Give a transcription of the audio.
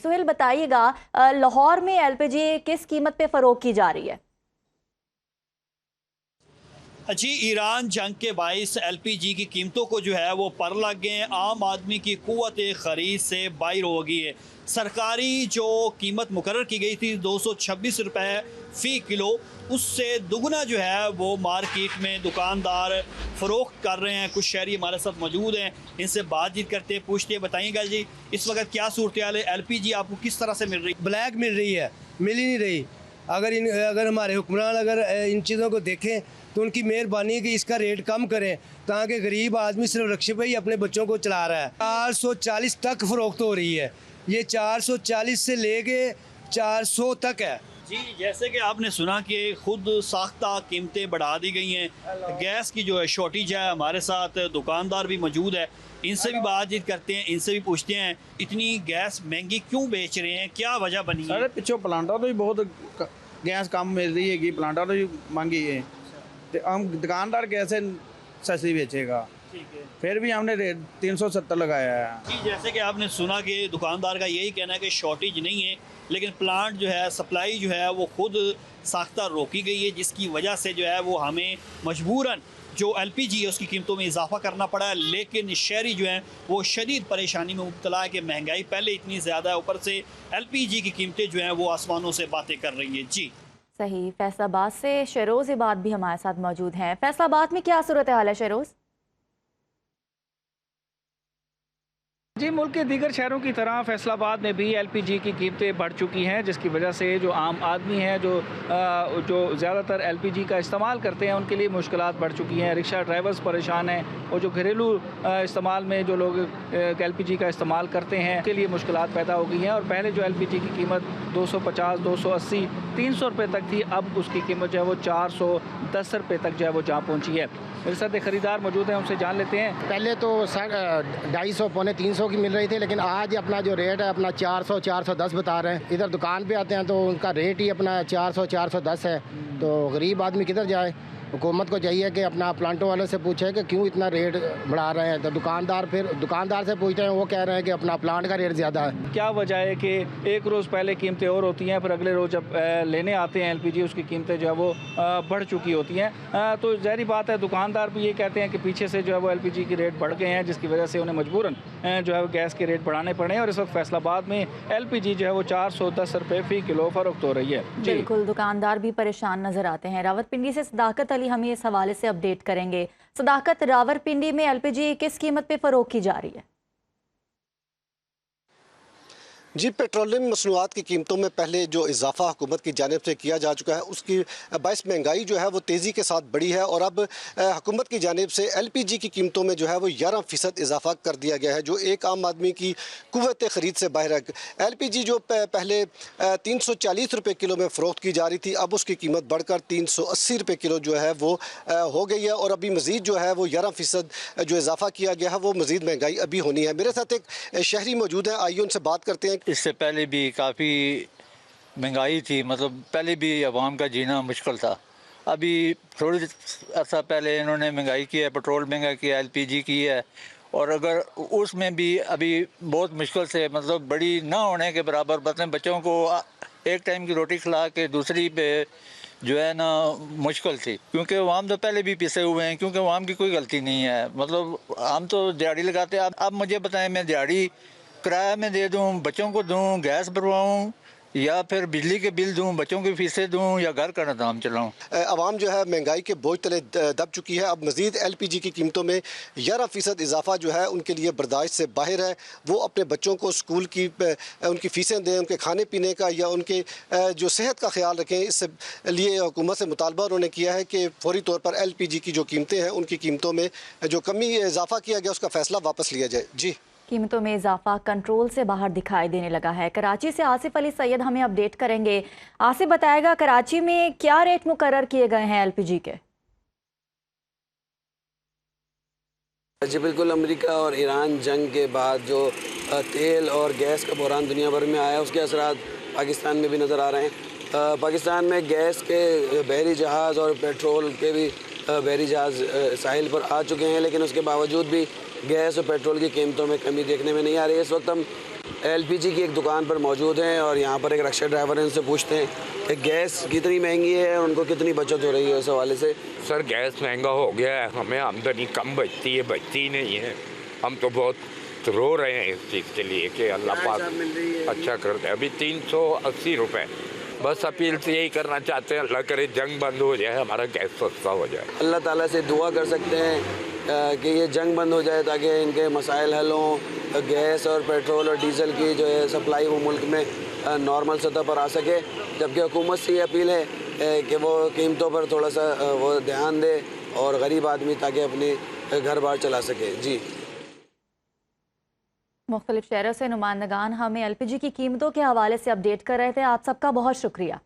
सुहेल बताइएगा, लाहौर में एलपीजी किस कीमत पे फरोख्त की जा रही है? जी, ईरान जंग के बाइस एलपीजी की कीमतों को जो है वो पर लग गए हैं। आम आदमी की कुव्वत ख़रीद से बाहर हो गई है। सरकारी जो कीमत मुकर्रर की गई थी 226 रुपये फ़ी किलो, उससे दुगना जो है वो मार्केट में दुकानदार फ़रोख्त कर रहे हैं। कुछ शहरी हमारे साथ मौजूद हैं, इनसे बातचीत करते पूछते। बताइएगा जी, इस वक्त क्या सूरत हाल है? एलपीजी आपको किस तरह से मिल रही? ब्लैक मिल रही है, मिल ही नहीं रही। अगर हमारे हुक्मरान अगर इन चीज़ों को देखें तो उनकी मेहरबानी है कि इसका रेट कम करें, ताकि गरीब आदमी सिर्फ रक्शे पे ही अपने बच्चों को चला रहा है। 440 तक फ़रोख्त हो रही है, ये 440 से लेके 400 तक है। जी, जैसे कि आपने सुना कि खुद साख्ता कीमतें बढ़ा दी गई हैं। गैस की जो है शॉर्टेज है। हमारे साथ दुकानदार भी मौजूद है, इनसे भी बातचीत करते हैं, इनसे भी पूछते हैं इतनी गैस महंगी क्यों बेच रहे हैं, क्या वजह बनी है? साढ़े पिछों प्लांटा तो ही बहुत गैस कम मिल रही है, प्लांटा तो ही महंगी है, तो हम दुकानदार कैसे सस्ती बेचेगा? ठीक है, फिर भी हमने रेट 370 लगाया है। जी, जैसे कि आपने सुना कि दुकानदार का यही कहना है कि शॉर्टेज नहीं है, लेकिन प्लांट जो है, सप्लाई जो है वो खुद साख्ता रोकी गई है, जिसकी वजह से जो है वो हमें मजबूरन जो एलपीजी है उसकी कीमतों में इजाफा करना पड़ा है। लेकिन शहरी जो हैं वो शदीद परेशानी में मुब्तला है कि महंगाई पहले इतनी ज़्यादा है, ऊपर से एलपीजी की कीमतें जो हैं वो आसमानों से बातें कर रही हैं। जी सही। फैसलाबाद से शहरोज इबाद भी हमारे साथ मौजूद हैं। फैसलाबाद में क्या सूरत हाल है शहरोज? जी, मुल्क के दीगर शहरों की तरह फैसलाबाद में भी एलपीजी की कीमतें बढ़ चुकी हैं, जिसकी वजह से जो आम आदमी है जो ज़्यादातर एलपीजी का इस्तेमाल करते हैं उनके लिए मुश्किलात बढ़ चुकी हैं। रिक्शा ड्राइवर्स परेशान हैं और जो घरेलू इस्तेमाल में जो लोग एलपीजी का इस्तेमाल करते हैं उनके लिए मुश्किलात पैदा हो गई हैं। और पहले जो एलपीजी की कीमत 250, 280, 300 रुपये तक थी, अब उसकी कीमत जो है वो 410 रुपये तक जो है वो जा पहुँची है। मेरे साथ एक ख़रीदार मौजूद हैं, उनसे जान लेते हैं। पहले तो 250 पौने 300 की मिल रही थी, लेकिन आज अपना जो रेट है अपना 400 410 बता रहे हैं। इधर दुकान पे आते हैं तो उनका रेट ही अपना 400 410 है। तो गरीब आदमी किधर जाए? हुकूमत को चाहिए कि अपना प्लांटों वाले से पूछे कि क्यों इतना रेट बढ़ा रहे हैं। तो दुकानदार से पूछते हैं, वो कह रहे हैं कि अपना प्लांट का रेट ज़्यादा है। क्या वजह है कि एक रोज़ पहले कीमतें और होती हैं, फिर अगले रोज़ जब लेने आते हैं एलपीजी उसकी कीमतें जो है वो बढ़ चुकी होती हैं। तो ज़ाहिर बात है दुकानदार भी ये कहते हैं कि पीछे से जो है वो एलपीजी के रेट बढ़ गए हैं, जिसकी वजह से उन्हें मजबूरन जो है वो गैस के रेट बढ़ाने पड़े हैं। और इस वक्त फैसलाबाद में एलपीजी जो है वो 410 रुपये फ़ी किलो फ़रोख्त हो रही है। बिल्कुल, दुकानदार भी परेशान नजर आते हैं। रावलपिंडी से सदाकत अली हमें इस हवाले से अपडेट करेंगे। सदाकत, रावलपिंडी में एलपीजी किस कीमत पे फरोख्त की जा रही है? जी, पेट्रोलियम मसनूआत की कीमतों में पहले जो इजाफा हुकूमत की जानिब से किया जा चुका है उसकी बाइस महंगाई जो है वो तेज़ी के साथ बढ़ी है। और अब हुकूमत की जानिब से एलपीजी की कीमतों में जो है वो 11% इजाफा कर दिया गया है, जो एक आम आदमी की कुव्वत ख़रीद से बाहर है। एलपीजी जो पहले 340 रुपये किलो में फ़रोख्त की जा रही थी, अब उसकी कीमत बढ़कर 380 रुपये किलो जो है वो हो गई है। और अभी मज़ीद जो है वो 11% जो इजाफा किया गया है वो मज़ीद महंगाई अभी होनी है। मेरे साथ एक शहरी मौजूद है, आइए उनसे बात करते हैं। इससे पहले भी काफ़ी महंगाई थी, मतलब पहले भी अवाम का जीना मुश्किल था। अभी थोड़ी अर्सा पहले इन्होंने महंगाई की है, पेट्रोल महंगा किया, एलपीजी की है। और अगर उसमें भी अभी बहुत मुश्किल से, मतलब बड़ी ना होने के बराबर, मतलब बच्चों को एक टाइम की रोटी खिला के दूसरी पे जो है ना मुश्किल थी, क्योंकि अवाम तो पहले भी पिसे हुए हैं, क्योंकि अवाम की कोई गलती नहीं है। मतलब हम तो दिहाड़ी लगाते हैं। अब मुझे बताएं, मैं दिहाड़ी किराया में दे दूं, बच्चों को दूं, गैस भरवाऊं, या फिर बिजली के बिल दूं, बच्चों की फीसें दूं, या घर का निज़ाम चलाऊं? आवाम जो है महंगाई के बोझ तले दब चुकी है। अब मज़ीद एलपीजी की कीमतों में 11% इजाफा जो है उनके लिए बर्दाश्त से बाहर है। वो अपने बच्चों को स्कूल की उनकी फ़ीसें दें, उनके खाने पीने का या उनके जो सेहत का ख्याल रखें। इससे लिए हुकूमत से मुतालबा उन्होंने किया है कि फौरी तौर पर एलपीजी की जो कीमतें हैं उनकी कीमतों में जो कमी इजाफा किया गया उसका फ़ैसला वापस लिया जाए। जी, कीमतों में इजाफा कंट्रोल से बाहर दिखाई देने लगा है। कराची से आसिफ अली सैयद हमें अपडेट करेंगे। आसिफ, बताएगा कराची में क्या रेट मुकर्रर किए गए हैं एलपीजी के? जी बिल्कुल, अमेरिका और ईरान जंग के बाद जो तेल और गैस का बहरान दुनिया भर में आया, उसके असरात पाकिस्तान में भी नज़र आ रहे हैं। पाकिस्तान में गैस के बहरी जहाज़ और पेट्रोल के भी बहरी जहाज़ साहिल पर आ चुके हैं, लेकिन उसके बावजूद भी गैस और पेट्रोल की कीमतों में कमी देखने में नहीं आ रही है। इस वक्त हम LPG की एक दुकान पर मौजूद हैं और यहाँ पर एक रक्षा ड्राइवर है, उनसे पूछते हैं कि गैस कितनी महंगी है और उनको कितनी बचत हो रही है इस हवाले से। सर गैस महंगा हो गया है, हमें आमदनी कम बचती है, बचती ही नहीं है। हम तो बहुत रो रहे हैं इस चीज़ के लिए कि अल्लाह पाक अच्छा करते हैं। अभी 380 रुपये। बस अपील से यही करना चाहते हैं, अल्लाह करे जंग बंद हो जाए, हमारा गैस सस्ता हो जाए। अल्लाह ताला से दुआ कर सकते हैं कि ये जंग बंद हो जाए ताकि इनके मसाइल हल हों, गैस और पेट्रोल और डीज़ल की जो है सप्लाई वो मुल्क में नॉर्मल सतह पर आ सके। जबकि हुकूमत से ये अपील है कि वो कीमतों पर थोड़ा सा वो ध्यान दे और गरीब आदमी ताकि अपने घर बार चला सके। जी, मुख्तलिफ शहरों से नुमाइंदगान हमें LPG की कीमतों के हवाले से अपडेट कर रहे थे। आप सबका बहुत शुक्रिया।